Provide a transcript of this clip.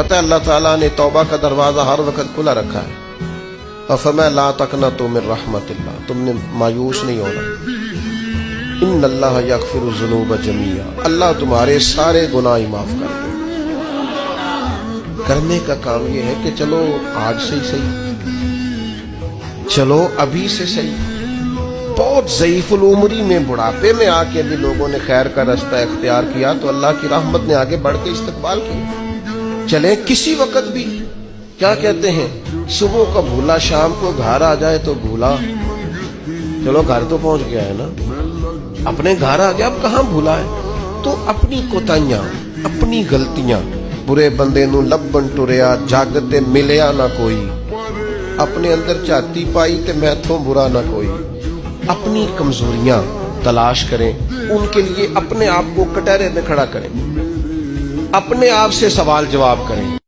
पता है अल्लाह ताला ने तौबा का दरवाजा हर वक्त खुला रखा है। और फरमाया ला तकनतु मिन रहमतिल्लाह, तुमने मायूस नहीं होना। इन्नल्लाह यगफिरु ज़ुनूब जमीआ, अल्लाह तुम्हारे सारे गुनाह ही माफ कर दे। करने का काम ये है कि चलो आज से ही सही, चलो अभी से सही। बहुत ज़ईफुल उम्री में बुढ़ापे में आके भी लोगों ने खैर का रास्ता इख्तियार किया तो अल्लाह की रहमत ने आगे बढ़ के इस्तकबाल किया। चले किसी वक्त भी, क्या कहते हैं, सुबह का भूला शाम को घर आ जाए तो भूला, चलो घर तो पहुंच गया है ना, अपने घर आ गया, अब कहाँ भूला है। तो अपनी कोताहियां, अपनी गलतियां, बुरे बंदे नू लब्बन टुरिया जग ते मिलिया ना कोई, अपने अंदर झाती पाई ते मैथों बुरा ना कोई। अपनी कमजोरियां तलाश करें, उनके लिए अपने आप को कटहरे में खड़ा करें, अपने आप से सवाल जवाब करें।